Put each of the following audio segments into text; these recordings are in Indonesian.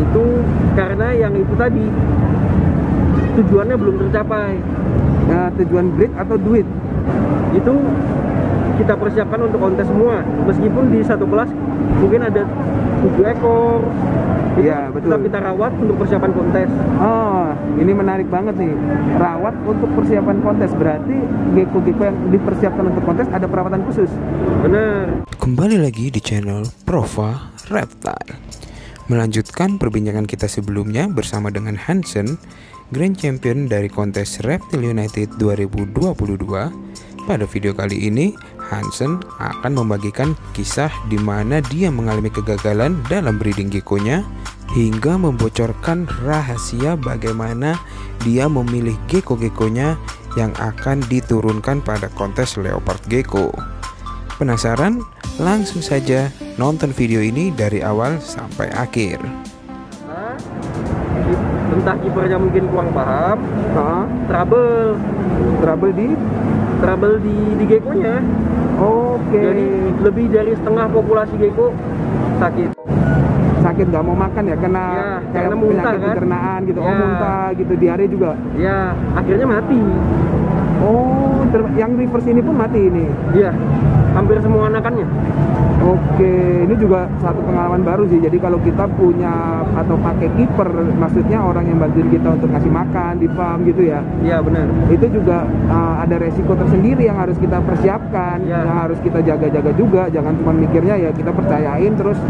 itu karena yang itu tadi tujuannya belum tercapai. Nah, tujuan breed atau duit? Itu kita persiapkan untuk kontes semua, meskipun di satu kelas mungkin ada 7 ekor. Iya, betul. Kita rawat untuk persiapan kontes. Oh, ini menarik banget nih. Rawat untuk persiapan kontes. Berarti gecko-gecko yang dipersiapkan untuk kontes ada perawatan khusus. Benar. Kembali lagi di channel Prova Reptile. Melanjutkan perbincangan kita sebelumnya bersama dengan Hansen, Grand Champion dari kontes Reptile United 2022. Pada video kali ini, Hansen akan membagikan kisah di mana dia mengalami kegagalan dalam breeding gecko-nya hingga membocorkan rahasia bagaimana dia memilih gecko-gecko-nya yang akan diturunkan pada kontes Leopard Gecko. Penasaran? Langsung saja nonton video ini dari awal sampai akhir. Entah kipernya mungkin kurang paham, trouble di gecko-nya. Oke. Jadi lebih dari setengah populasi gecko sakit Nggak mau makan ya, kena karena muntah penyakit kan? pencernaan gitu. Ya. Oh, muntah gitu, diare juga. Ya, akhirnya mati. Oh, yang reverse ini pun mati ini. Iya, hampir semua anakannya. Oke, ini juga satu pengalaman baru sih. Jadi kalau kita punya atau pakai kiper, maksudnya orang yang bantuin kita untuk ngasih makan di farm gitu ya. Iya, benar. Itu juga ada resiko tersendiri yang harus kita persiapkan, yang harus kita jaga-jaga juga. Jangan cuma mikirnya ya kita percayain terus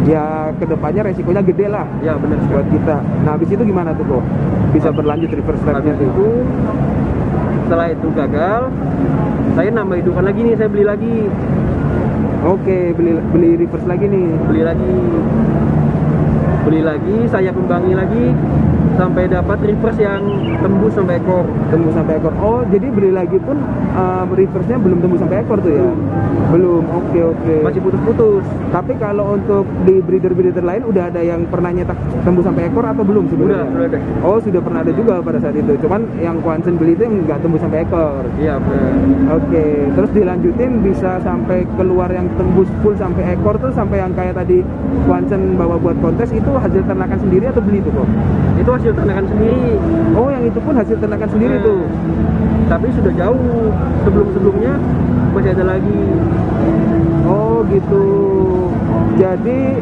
ya kedepannya resikonya gede lah. Iya, benar buat kita. Nah, habis itu gimana tuh kok? Bisa berlanjut reverse trapnya tuh? Setelah itu gagal, saya nambah hidupan lagi nih, saya beli lagi. Oke, beli reverse lagi nih. Beli lagi, saya kembangi lagi sampai dapat reverse yang tembus sampai ekor. Oh, jadi beli lagi pun reverse-nya belum tembus sampai ekor tuh ya? Belum. Oke. Masih putus-putus. Tapi kalau untuk di breeder-breeder lain udah ada yang pernah nyetak tembus sampai ekor atau belum sebenarnya? Udah ada. Oh, sudah pernah ada juga pada saat itu. Cuman yang Hansen beli itu yang nggak tembus sampai ekor. Iya, benar. Oke, terus dilanjutin bisa sampai keluar yang tembus full sampai ekor tuh, sampai yang kayak tadi Hansen bawa buat kontes itu hasil ternakan sendiri atau beli tuh kok? Itu hasil ternakan sendiri. Oh, yang itu pun hasil ternakan sendiri tuh. Tapi sudah jauh. Sebelumnya masih ada lagi. Oh, gitu. Jadi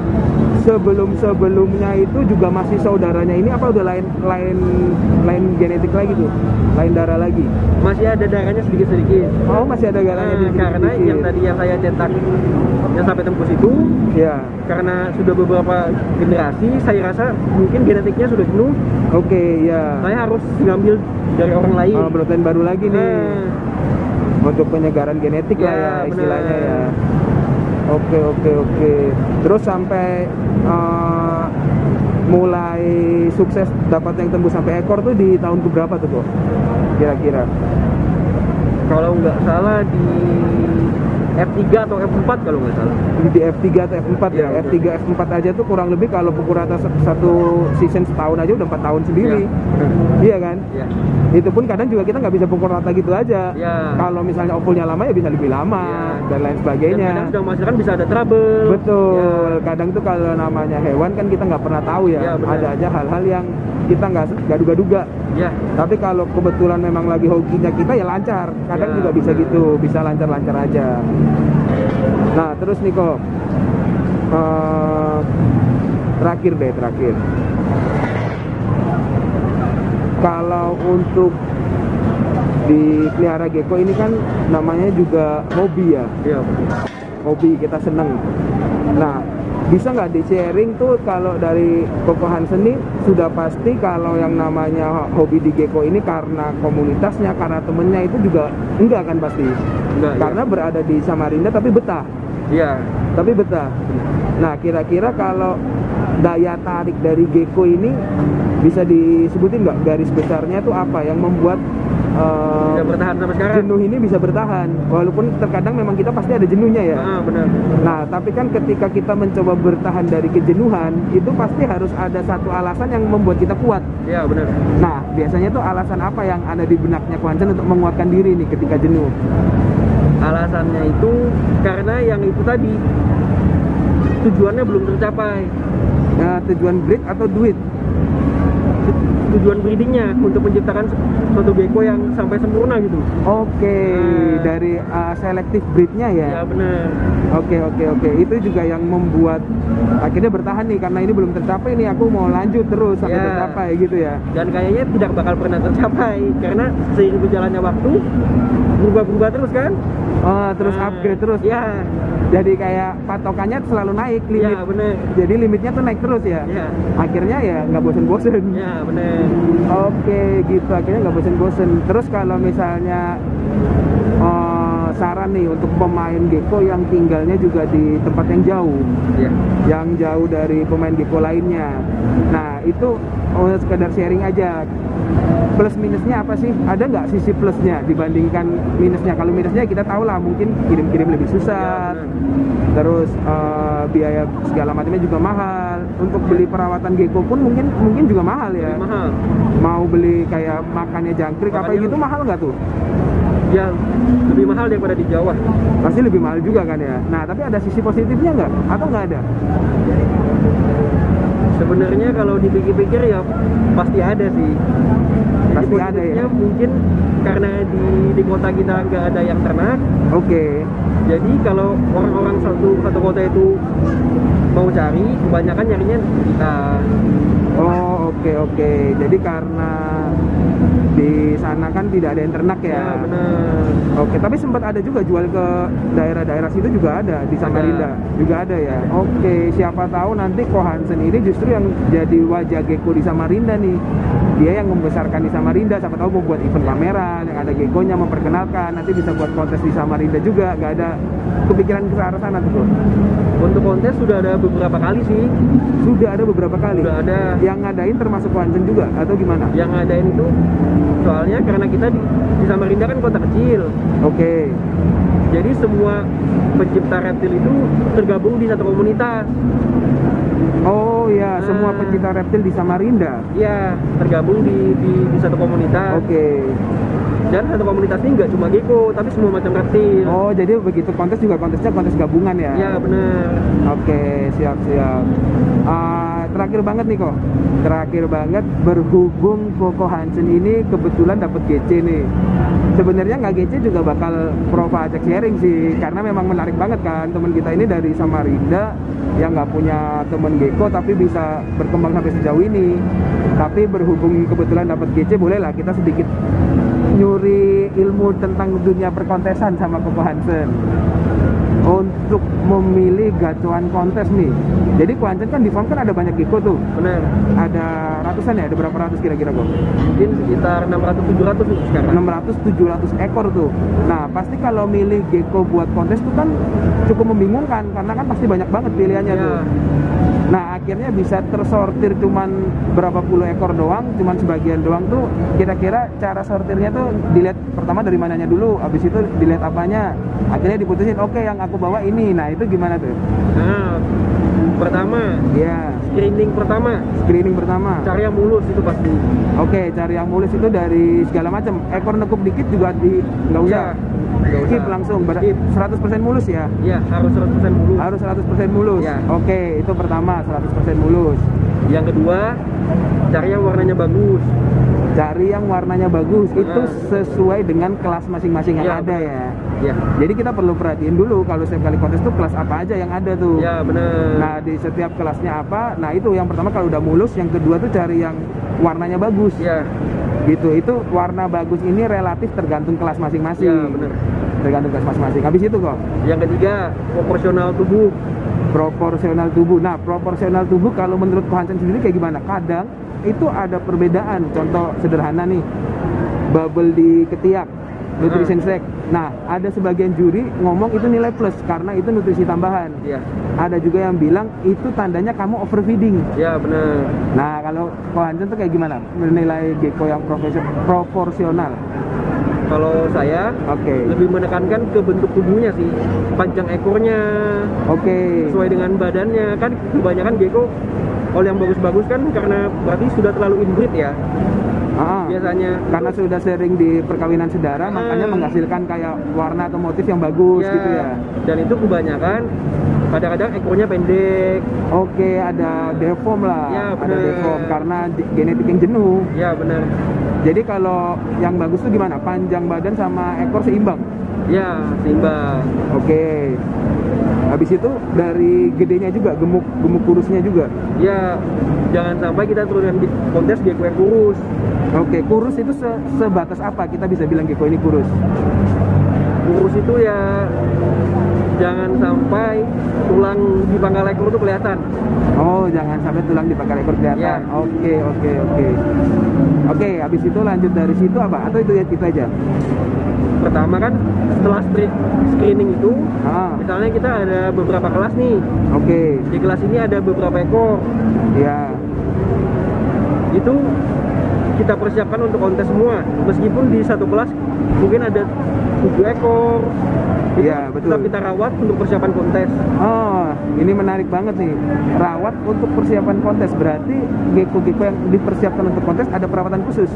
sebelumnya itu juga masih saudaranya ini apa udah lain genetik lagi tuh? Lain darah lagi? Masih ada darahnya sedikit-sedikit. Oh, masih ada darahnya sedikit-sedikit. Karena yang tadi yang saya cetak yang sampai tembus itu, ya, karena sudah beberapa generasi, saya rasa mungkin genetiknya sudah jenuh. Oke, ya. Saya harus ngambil dari orang lain. Oh, bloodline baru lagi nih. Untuk penyegaran genetik lah ya istilahnya ya. Oke. Terus sampai mulai sukses dapat yang tembus sampai ekor tuh di tahun keberapa tuh kok? Kira-kira? Kalau nggak salah di F3 atau F4 kalau nggak salah. Di F3 atau F4 ya? F3, F4 aja tuh kurang lebih kalau pukul rata satu season setahun aja udah 4 tahun sendiri. Iya kan? Iya. Itu pun kadang juga kita nggak bisa pukul rata gitu aja. Kalau misalnya ovulnya lama ya bisa lebih lama dan lain sebagainya. Dan kadang sudah menghasilkan bisa ada trouble. Betul. Kadang tuh kalau namanya hewan kan kita nggak pernah tahu ya. Ada aja hal-hal yang kita nggak duga-duga. Tapi kalau kebetulan memang lagi hokinya kita ya lancar. Kadang juga bisa gitu, bisa lancar-lancar aja. Nah, terus nih kok terakhir. Kalau untuk di pelihara gecko ini kan namanya juga hobi ya. Hobi, kita seneng. Nah, bisa nggak di-sharing tuh kalau dari Koko Hansen nih sudah pasti kalau yang namanya hobi di gecko ini karena komunitasnya, karena temennya itu juga enggak kan pasti? Enggak, karena berada di Samarinda tapi betah. Iya. Tapi betah. Nah, kira-kira kalau daya tarik dari gecko ini bisa disebutin nggak garis besarnya tuh apa yang membuat bisa bertahan sampai sekarang? Jenuh ini bisa bertahan, walaupun terkadang memang kita pasti ada jenuhnya ya. Benar. Nah, tapi kan ketika kita mencoba bertahan dari kejenuhan, itu pasti harus ada satu alasan yang membuat kita kuat. Iya, benar. Nah, biasanya tuh alasan apa yang ada di benaknya Hansen untuk menguatkan diri nih ketika jenuh? Alasannya itu karena yang itu tadi tujuannya belum tercapai. tujuan breed atau duit? Tujuan breedingnya untuk menciptakan suatu gecko yang sampai sempurna gitu. Oke, dari selektif breednya ya? Ya benar. Oke. Itu juga yang membuat akhirnya bertahan nih, karena ini belum tercapai nih, aku mau lanjut terus sampai tercapai gitu ya? Dan kayaknya tidak bakal pernah tercapai, karena seiring berjalannya waktu berubah-ubah terus kan? Terus upgrade terus? Ya. Jadi kayak patokannya selalu naik limit. Ya benar. Jadi limitnya tuh naik terus ya? Ya. Akhirnya ya nggak bosen-bosen. Ya benar. Oke, gitu. Akhirnya nggak bosen-bosen. Terus kalau misalnya saran nih untuk pemain gecko yang tinggalnya juga di tempat yang jauh, yang jauh dari pemain gecko lainnya. Nah, itu sekedar sharing aja. Plus minusnya apa sih? Ada nggak sisi plusnya dibandingkan minusnya? Kalau minusnya kita tahu lah, mungkin kirim-kirim lebih susah. Terus biaya segala macamnya juga mahal. Untuk beli perawatan gecko pun mungkin juga mahal ya. Mahal. Mau beli kayak makannya jangkrik apa gitu mahal nggak tuh? Ya lebih mahal daripada di Jawa. Pasti lebih mahal juga kan ya. Nah, tapi ada sisi positifnya nggak? Atau nggak ada? Sebenarnya kalau dipikir-pikir ya pasti ada sih. Pasti ada ya. Mungkin karena di kota kita nggak ada yang ternak. Oke. Jadi kalau orang-orang satu kota itu mau cari, kebanyakan nyarinya di kita. Oh, oke. Jadi karena di sana kan tidak ada yang ternak ya. Ya benar. Oke, tapi sempat ada juga jual ke daerah-daerah situ juga ada di Samarinda. Juga ada ya. Oke, siapa tahu nanti Ko Hansen ini justru yang jadi wajah gecko di Samarinda nih. Dia yang membesarkan di Samarinda, siapa tahu mau buat event pameran yang ada geckonya, memperkenalkan, nanti bisa buat kontes di Samarinda juga. Nggak ada kepikiran ke arah sana tuh? Untuk kontes sudah ada beberapa kali sih. Sudah ada beberapa kali? Sudah ada. Yang ngadain termasuk Ko Hansen juga atau gimana? Yang ngadain itu soalnya karena kita di Samarinda kan kota kecil. Oke. Jadi semua pencipta reptil itu tergabung di satu komunitas. Oh ya, semua pencipta reptil di Samarinda? Iya, tergabung di satu komunitas. Oke. Dan satu komunitas ini nggak cuma gecko, tapi semua macam reptil. Oh, jadi begitu kontes juga kontesnya kontes gabungan ya? Iya, benar. Oke, siap. Terakhir banget nih kok. Terakhir banget, berhubung Ko Hansen ini kebetulan dapat GC nih. Sebenarnya nggak GC juga bakal Prova ajak sharing sih, karena memang menarik banget kan teman kita ini dari Samarinda yang nggak punya temen gecko tapi bisa berkembang sampai sejauh ini. Tapi berhubung kebetulan dapat GC, bolehlah kita sedikit nyuri ilmu tentang dunia perkontesan sama Ko Hansen untuk memilih gacuan kontes nih. Jadi Ko Hansen kan di farm kan ada banyak gecko tuh. Benar. Ada ratusan ya? Ada berapa ratus kira-kira kok? Mungkin sekitar 600-700 sekarang. 600-700 ekor tuh. Nah, pasti kalau milih gecko buat kontes tuh kan cukup membingungkan, karena kan pasti banyak banget pilihannya tuh. Nah, akhirnya bisa tersortir cuman berapa puluh ekor doang, cuman sebagian doang tuh. Kira-kira cara sortirnya tuh dilihat pertama dari mananya dulu, habis itu dilihat apanya. Akhirnya diputusin, oke, yang aku bawa ini. Nah, itu gimana tuh? Nah, pertama, ya, screening pertama. Cari yang mulus itu pasti. Oke, cari yang mulus itu dari segala macam. Ekor nekuk dikit juga nggak usah. Skip langsung, 100% mulus ya? Iya, harus 100% mulus. Harus 100% mulus? Ya. Oke, itu pertama, 100% mulus. Yang kedua, cari yang warnanya bagus. Cari yang warnanya bagus, itu sesuai dengan kelas masing-masing yang ada ya? Ya. Jadi kita perlu perhatiin dulu kalau setiap kali kontes tuh kelas apa aja yang ada tuh. Ya, benar. Nah, di setiap kelasnya apa, nah itu yang pertama kalau udah mulus, yang kedua tuh cari yang warnanya bagus. Ya. Gitu, itu warna bagus ini relatif tergantung kelas masing-masing. Ya, benar. Tergantung kelas masing-masing. Habis itu kok? Yang ketiga, proporsional tubuh. Proporsional tubuh. Nah, proporsional tubuh kalau menurut Ko Hansen sendiri kayak gimana? Kadang itu ada perbedaan. Contoh sederhana nih, bubble di ketiak, nutrition snack. Nah, ada sebagian juri ngomong itu nilai plus karena itu nutrisi tambahan. Iya. Ada juga yang bilang itu tandanya kamu overfeeding. Ya, benar. Nah, kalau Ko Hansen tuh kayak gimana menilai gecko yang proporsional? Kalau saya lebih menekankan ke bentuk tubuhnya sih, panjang ekornya, sesuai dengan badannya. Kan kebanyakan gecko kalau yang bagus-bagus kan karena berarti sudah terlalu inbreed ya. biasanya. Karena sudah sering di perkawinan saudara, makanya menghasilkan kayak warna atau motif yang bagus gitu ya. Dan itu kebanyakan kadang-kadang ekornya pendek. Oke, ada deform lah. Ya, ada deform karena genetik yang jenuh. Ya, benar. Jadi kalau yang bagus tuh gimana? Panjang badan sama ekor seimbang? Ya, seimbang. Oke. Habis itu dari gedenya juga, gemuk kurusnya juga? Ya, jangan sampai kita turunkan di kontes gecko yang kurus. Oke, kurus itu sebatas apa kita bisa bilang gecko ini kurus? Kurus itu ya jangan sampai tulang di pangkal ekor itu kelihatan. Oh, jangan sampai tulang di pangkal ekor kelihatan. Ya. Oke. Oke, habis itu lanjut dari situ apa? Atau itu aja? Pertama kan setelah screening itu, misalnya kita ada beberapa kelas nih. Oke. Di kelas ini ada beberapa ekor. Ya. Itu kita persiapkan untuk kontes semua. Meskipun di satu kelas mungkin ada 7 ekor. Iya, betul. Kita rawat untuk persiapan kontes. Oh, ini menarik banget nih. Rawat untuk persiapan kontes. Berarti gecko-gecko yang dipersiapkan untuk kontes ada perawatan khusus.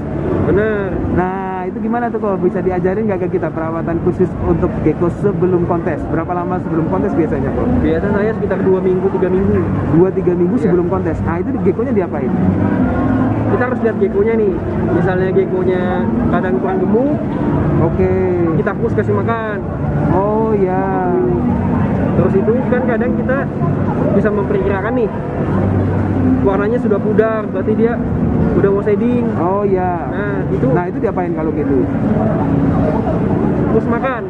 Bener. Nah, itu gimana tuh kok? Bisa diajarin nggak ke kita perawatan khusus untuk gecko sebelum kontes? Berapa lama sebelum kontes biasanya kok? Biasa saya sekitar 2 minggu, 3 minggu. 2-3 minggu sebelum kontes. Nah, itu geckonya diapain? Kita harus lihat geckonya nih. Misalnya geckonya kadang kurang gemuk. Oke. Kita push kasih makan. Oh ya. Terus itu kan kadang kita bisa memperkirakan nih warnanya sudah pudar, berarti dia udah mau shading. Oh ya. Nah itu diapain kalau gitu? Push makan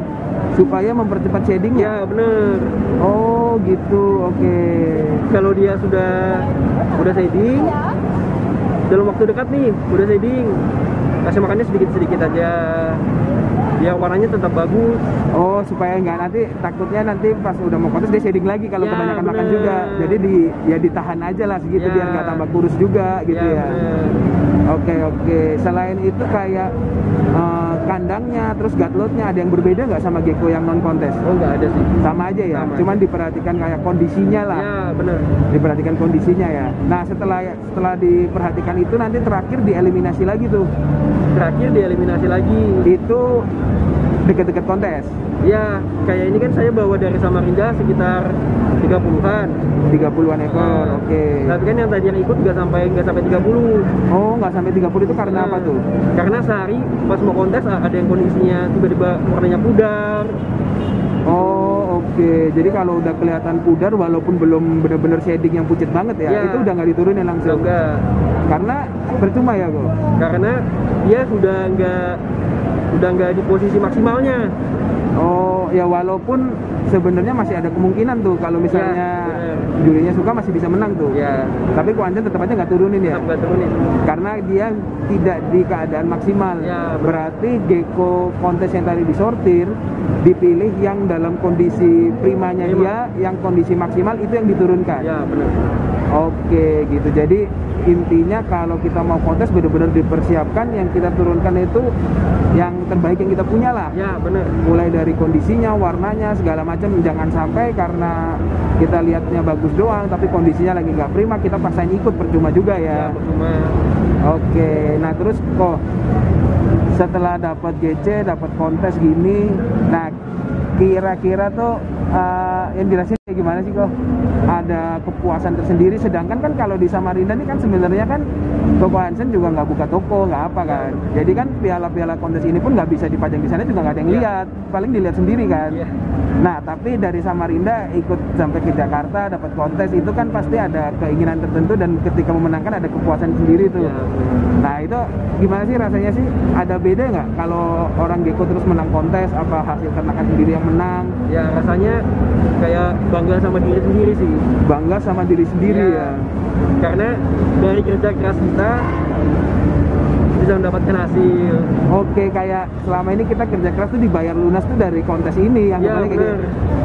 supaya mempercepat shadingnya. Ya bener. Oh gitu. Oke. Kalau dia udah shading dalam waktu dekat nih, udah shading, kasih makannya sedikit-sedikit aja. Ya warnanya tetap bagus. Oh, supaya takutnya nanti pas udah mau kontes dia shading lagi kalau kebanyakan makan juga. Jadi ditahan aja lah segitu biar nggak tambah kurus juga gitu ya. Oke. Selain itu kayak kandangnya, terus gutlotnya ada yang berbeda nggak sama gecko yang non kontes? Oh, nggak ada sih. Sama aja ya. Cuman diperhatikan kayak kondisinya lah. Ya benar. Diperhatikan kondisinya ya. Nah setelah diperhatikan itu nanti terakhir dieliminasi lagi tuh. Itu dekat-dekat kontes. Ya, kayak ini kan saya bawa dari Samarinda sekitar 30-an. 30-an ekor, oke. Tapi kan yang tadi yang ikut nggak sampai 30. Oh, nggak sampai 30 itu karena apa tuh? Karena sehari pas mau kontes ada yang kondisinya tiba-tiba warnanya pudar. Oh, oke. Jadi kalau udah kelihatan pudar walaupun belum benar-benar shading yang pucet banget ya, itu udah nggak diturunin langsung. Enggak. Karena percuma ya kok. Karena dia sudah nggak di posisi maksimalnya. Oh, ya walaupun sebenarnya masih ada kemungkinan tuh kalau misalnya jurinya suka masih bisa menang tuh. Ya. Tapi Ko Anjan tetap aja nggak turunin ya. Tetap nggak turunin. Karena dia tidak di keadaan maksimal. Ya, berarti gecko kontes yang tadi disortir dipilih yang dalam kondisi primanya dia, yang kondisi maksimal itu yang diturunkan. Ya, benar. Oke, gitu. Jadi intinya kalau kita mau kontes benar-benar dipersiapkan, yang kita turunkan itu yang terbaik yang kita punya lah. Ya, benar. Mulai dari kondisinya, warnanya, segala macam. Jangan sampai karena kita lihatnya bagus doang tapi kondisinya lagi nggak prima kita paksain ikut, percuma juga ya. Percuma. Oke, nah terus kok setelah dapat GC, dapat kontes gini, nah kira-kira tuh yang jelasin kayak gimana sih kok? Ada kepuasan tersendiri, sedangkan kan kalau di Samarinda ini kan sebenarnya kan Koko Hansen juga nggak buka toko, nggak apa kan. Jadi kan piala-piala kontes ini pun nggak bisa dipajang di sana, juga nggak ada yang lihat, paling dilihat sendiri kan. Nah tapi dari Samarinda ikut sampai ke Jakarta dapat kontes itu kan pasti ada keinginan tertentu dan ketika memenangkan ada kepuasan sendiri tuh. Nah itu gimana sih rasanya sih? Ada beda nggak kalau orang gecko terus menang kontes, apa hasil ternakan sendiri yang menang? Ya rasanya kayak bangga sama diri sendiri sih. Bangga sama diri sendiri ya. Karena dari kerja keras kita bisa mendapatkan hasil. Oke, kayak selama ini kita kerja keras tuh dibayar lunas tuh dari kontes ini yang ya, gitu.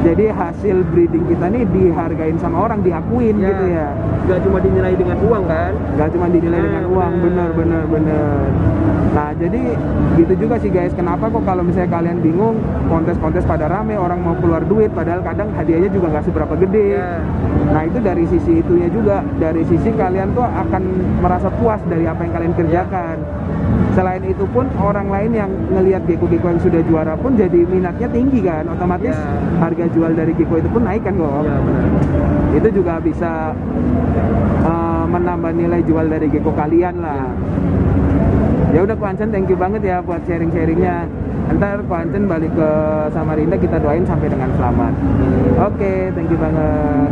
Jadi hasil breeding kita nih dihargain sama orang, diakuin gitu ya. Gak cuma dinilai dengan uang kan? Gak cuma dinilai dengan uang, bener. Nah jadi gitu juga sih guys, kenapa kok kalau misalnya kalian bingung kontes-kontes pada rame, orang mau keluar duit padahal kadang hadiahnya juga nggak seberapa gede. Nah itu dari sisi itunya juga, dari sisi kalian tuh akan merasa puas dari apa yang kalian kerjakan. Selain itu pun orang lain yang ngelihat gecko-gecko yang sudah juara pun jadi minatnya tinggi kan, otomatis harga jual dari gecko itu pun naik kan kok. Ya, benar. Itu juga bisa menambah nilai jual dari gecko kalian lah. Ya udah Ko Hansen, thank you banget ya buat sharing-sharingnya. Ntar Ko Hansen balik ke Samarinda, kita doain sampai dengan selamat. Oke, thank you banget.